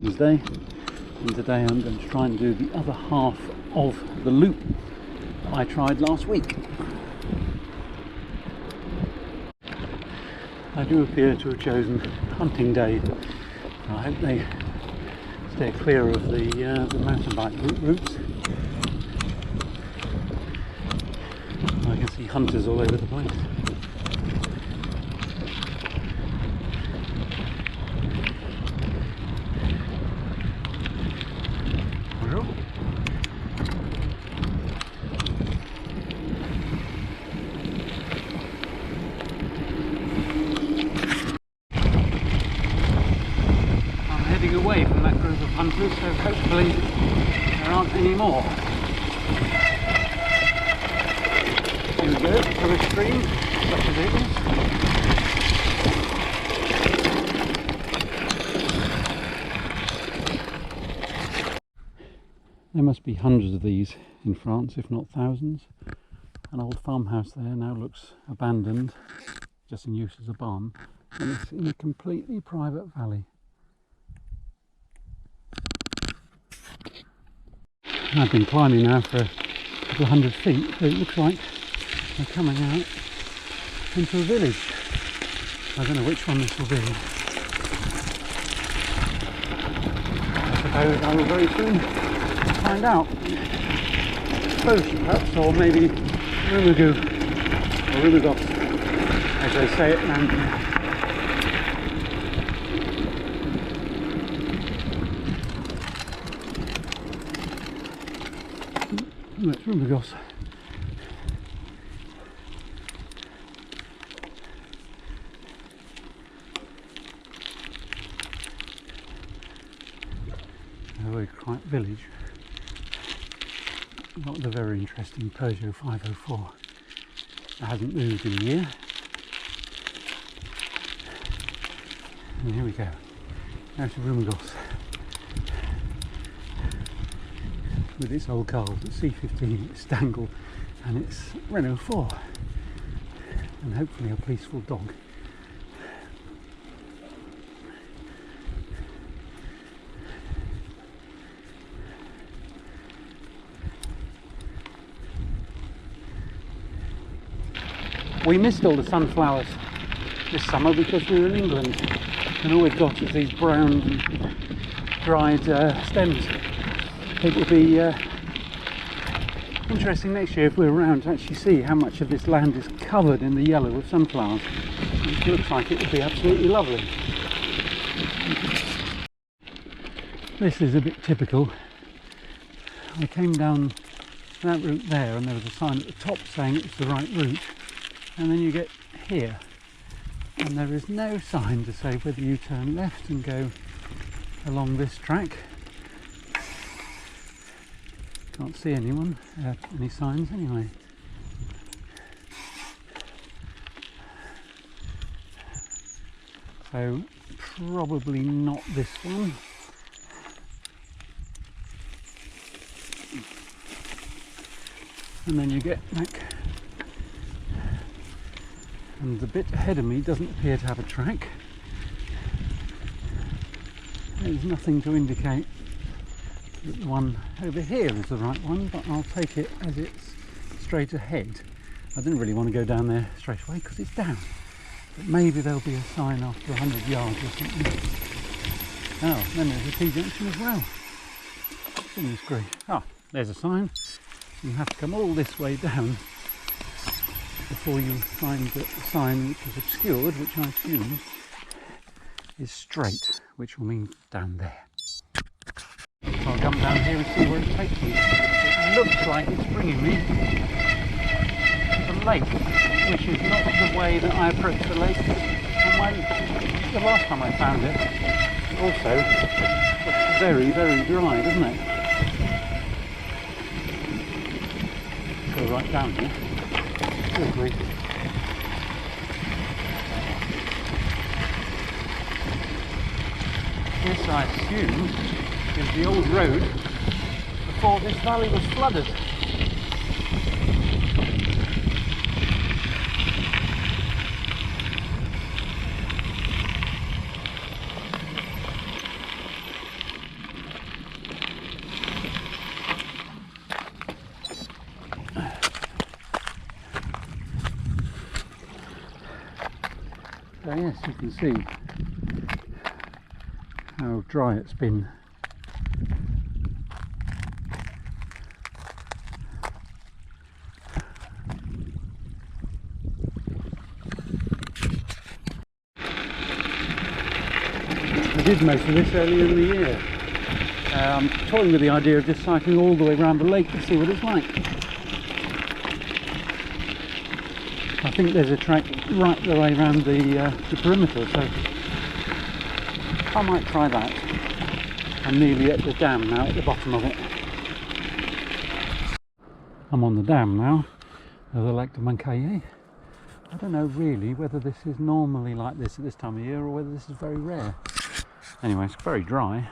Wednesday, and today I'm going to try and do the other half of the loop that I tried last week. I do appear to have chosen hunting day. I hope they stay clear of the mountain bike routes. I can see hunters all over the place. Away from that group of hunters, so hopefully there aren't any more. Here we go, for a stream, such as it is. There must be hundreds of these in France, if not thousands. An old farmhouse there now looks abandoned, just in use as a barn, and it's in a completely private valley. I've been climbing now for a couple of 100 feet, but it looks like we're coming out into a village. I don't know which one this will be. I suppose I will very soon find out. Close perhaps, or maybe Rumagoo, or Rumagos, as they say it around here. Oh, it's Rumagos. A very quiet village. Not the very interesting Peugeot 504. It hasn't moved in a year. And here we go. There's Rumagos. With its old cars, it's C15, it's Stangle, and it's Renault 4, and hopefully a peaceful dog. We missed all the sunflowers this summer because we were in England, and all we've got is these brown dried stems. It will be interesting next year if we're around to actually see how much of this land is covered in the yellow of sunflowers. It looks like it would be absolutely lovely. This is a bit typical. I came down that route there and there was a sign at the top saying it was the right route, and then you get here and there is no sign to say whether you turn left and go along this track. Can't see anyone, any signs anyway. So probably not this one. And then you get back, and the bit ahead of me doesn't appear to have a track. There's nothing to indicate that the one over here is the right one, but I'll take it as it's straight ahead. I didn't really want to go down there straight away because it's down, but maybe there'll be a sign after 100 yards or something. Oh, then there's a T-junction as well. Goodness grief. Ah, there's a sign. You have to come all this way down before you find the sign which is obscured, which I assume is straight, which will mean down there. So I'll come down here and see where it takes me. It looks like it's bringing me to the lake, which is not the way that I approach the lake. And the last time I found it, also looks very, very dry, doesn't it? Go right down here. Good grief. This, I assume, is the old road before this valley was flooded. So yes, you can see how dry it's been. I did most of this earlier in the year. I'm toying with the idea of just cycling all the way around the lake to see what it's like. I think there's a track right the way around the perimeter, so I might try that. I'm nearly at the dam now, at the bottom of it. I'm on the dam now of the Lac de Mancaille. I don't know really whether this is normally like this at this time of year or whether this is very rare. Anyway, it's very dry.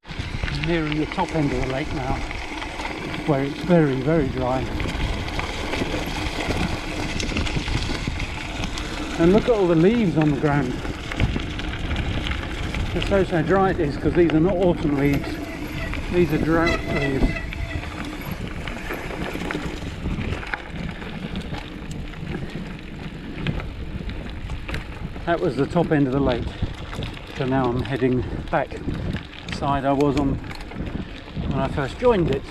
I'm nearing the top end of the lake now, where it's very, very dry. And look at all the leaves on the ground. Just shows how dry it is, because these are not autumn leaves, these are drought leaves. That was the top end of the lake, so now I'm heading back the side I was on when I first joined it.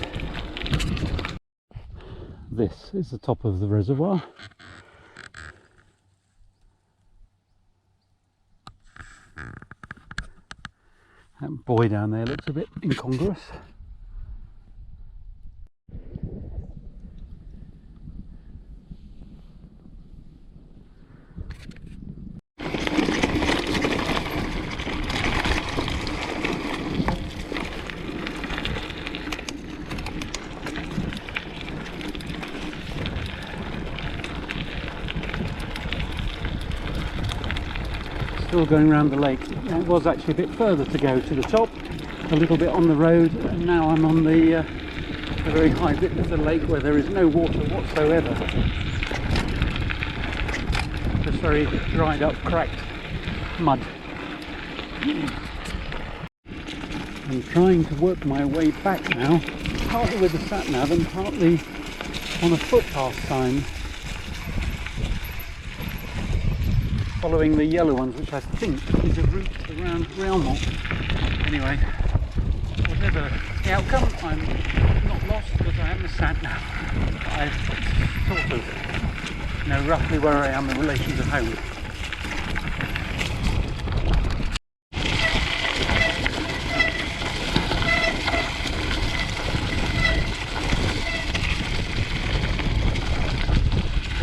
This is the top of the reservoir. That buoy down there looks a bit incongruous. Still going around the lake. It was actually a bit further to go to the top, a little bit on the road, and now I'm on the very high bit of the lake where there is no water whatsoever. Just very dried up, cracked mud. I'm trying to work my way back now, partly with the sat nav and partly on a footpath sign, following the yellow ones, which I think is a route around Réalmont. Anyway, whatever the outcome, I'm not lost because I have the sat nav. I sort of know roughly where I am in relation to home.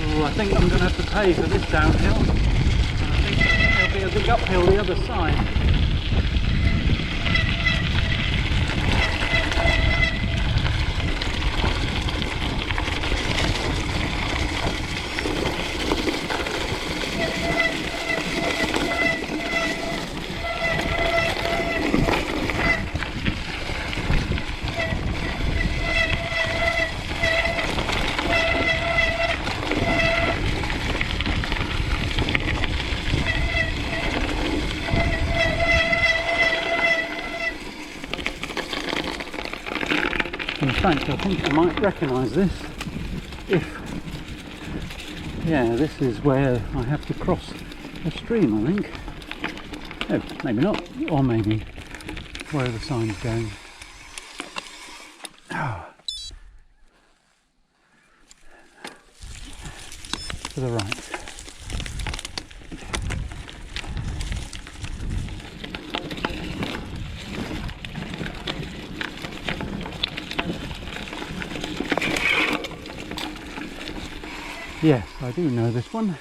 Oh, I think I'm going to have to pay for this downhill. There'll be a big uphill the other side. In fact, I think I might recognise this if, yeah, this is where I have to cross a stream, I think. Oh, maybe not, or maybe where the sign's going. Oh. To the right. Yes, I do know this one.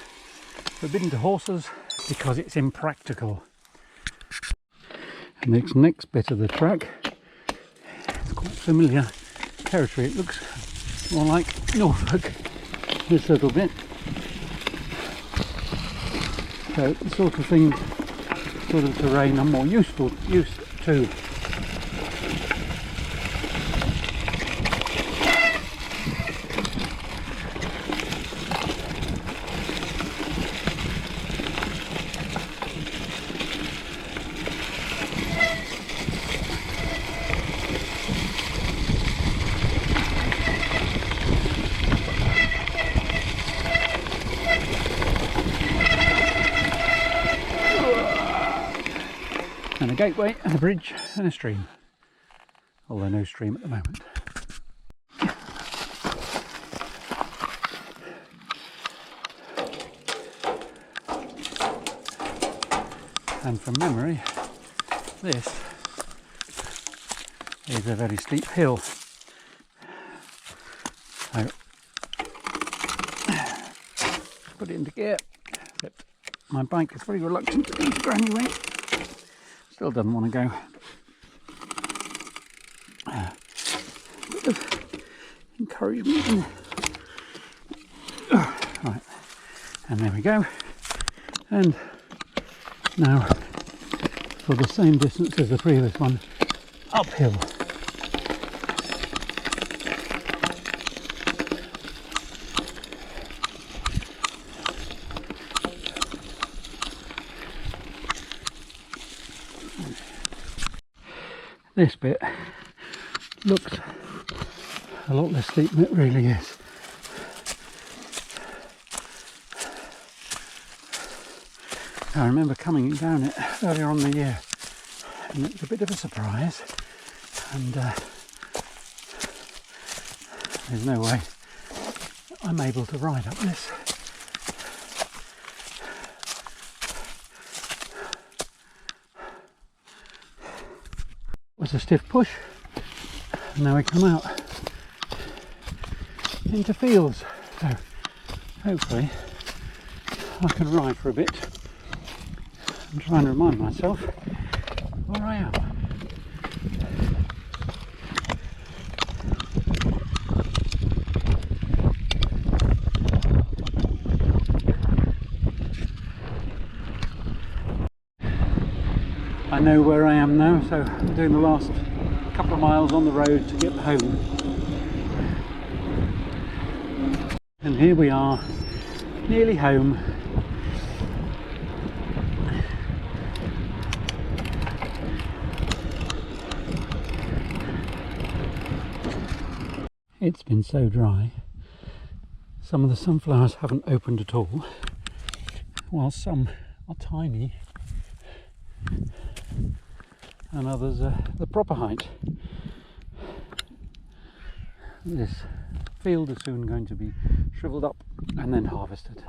Forbidden to horses because it's impractical. And this next bit of the track, it's quite familiar territory. It looks more like Norfolk, this little bit. So the sort of thing, sort of terrain I'm more used to. and a gateway and a bridge and a stream, although no stream at the moment. And from memory, this is a very steep hill. So put it into gear, except my bike is very reluctant to go to Granny Way. Still doesn't want to go. Bit of encouragement. Right, and there we go. And now for the same distance as the previous one, uphill. This bit looks a lot less steep than it really is. I remember coming down it earlier on in the year, and it was a bit of a surprise, and there's no way I'm able to ride up this. It was a stiff push, and now we come out into fields, so hopefully I can ride for a bit. I'm trying to remind myself where I am. I know where I am now, so I'm doing the last couple of miles on the road to get home. And here we are, nearly home. It's been so dry. Some of the sunflowers haven't opened at all, while some are tiny and others are the proper height. This field is soon going to be shriveled up and then harvested.